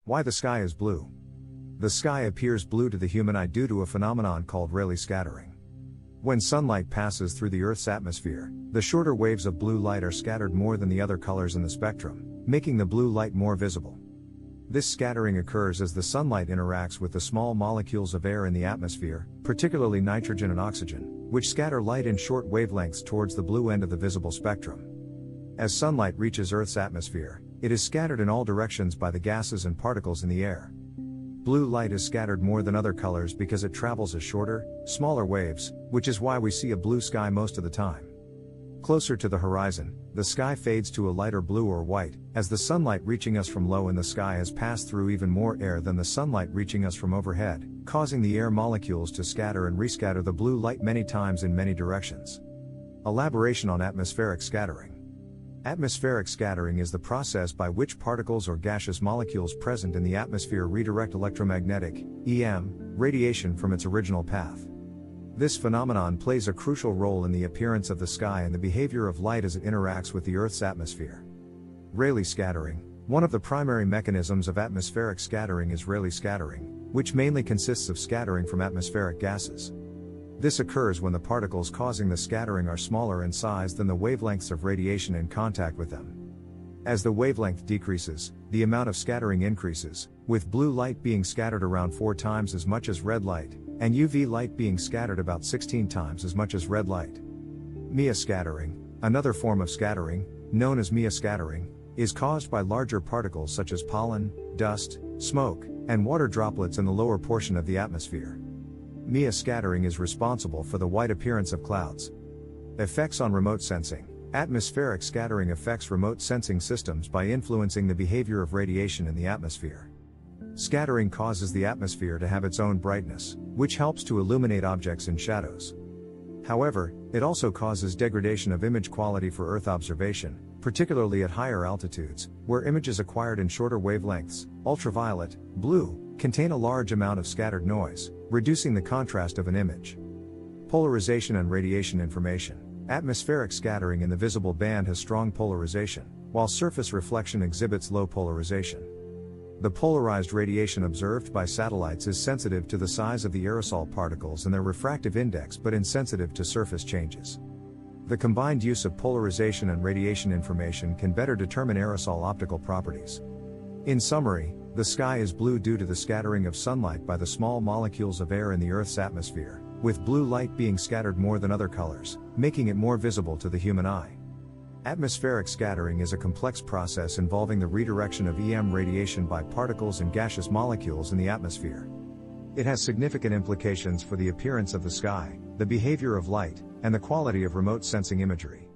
Why the sky is blue. The sky appears blue to the human eye due to a phenomenon called Rayleigh scattering. When sunlight passes through the Earth's atmosphere, the shorter waves of blue light are scattered more than the other colors in the spectrum, making the blue light more visible. This scattering occurs as the sunlight interacts with the small molecules of air in the atmosphere, particularly nitrogen and oxygen, which scatter light in short wavelengths towards the blue end of the visible spectrum. As sunlight reaches Earth's atmosphere, it is scattered in all directions by the gases and particles in the air. Blue light is scattered more than other colors because it travels as shorter, smaller waves, which is why we see a blue sky most of the time. Closer to the horizon, the sky fades to a lighter blue or white, as the sunlight reaching us from low in the sky has passed through even more air than the sunlight reaching us from overhead, causing the air molecules to scatter and rescatter the blue light many times in many directions. Elaboration on atmospheric scattering. Atmospheric scattering is the process by which particles or gaseous molecules present in the atmosphere redirect electromagnetic, EM, radiation from its original path. This phenomenon plays a crucial role in the appearance of the sky and the behavior of light as it interacts with the Earth's atmosphere. Rayleigh scattering. One of the primary mechanisms of atmospheric scattering is Rayleigh scattering, which mainly consists of scattering from atmospheric gases. This occurs when the particles causing the scattering are smaller in size than the wavelengths of radiation in contact with them. As the wavelength decreases, the amount of scattering increases, with blue light being scattered around 4 times as much as red light, and UV light being scattered about 16 times as much as red light. Mia scattering, another form of scattering, known as Mia scattering, is caused by larger particles such as pollen, dust, smoke, and water droplets in the lower portion of the atmosphere. Mia scattering is responsible for the white appearance of clouds. Effects on remote sensing. Atmospheric scattering affects remote sensing systems by influencing the behavior of radiation in the atmosphere. Scattering causes the atmosphere to have its own brightness, which helps to illuminate objects in shadows. However, it also causes degradation of image quality for Earth observation, particularly at higher altitudes, where images acquired in shorter wavelengths, ultraviolet, blue, contain a large amount of scattered noise, reducing the contrast of an image. Polarization and radiation information. Atmospheric scattering in the visible band has strong polarization, while surface reflection exhibits low polarization. The polarized radiation observed by satellites is sensitive to the size of the aerosol particles and their refractive index but insensitive to surface changes. The combined use of polarization and radiation information can better determine aerosol optical properties. In summary, the sky is blue due to the scattering of sunlight by the small molecules of air in the Earth's atmosphere, with blue light being scattered more than other colors, making it more visible to the human eye. Atmospheric scattering is a complex process involving the redirection of EM radiation by particles and gaseous molecules in the atmosphere. It has significant implications for the appearance of the sky, the behavior of light, and the quality of remote sensing imagery.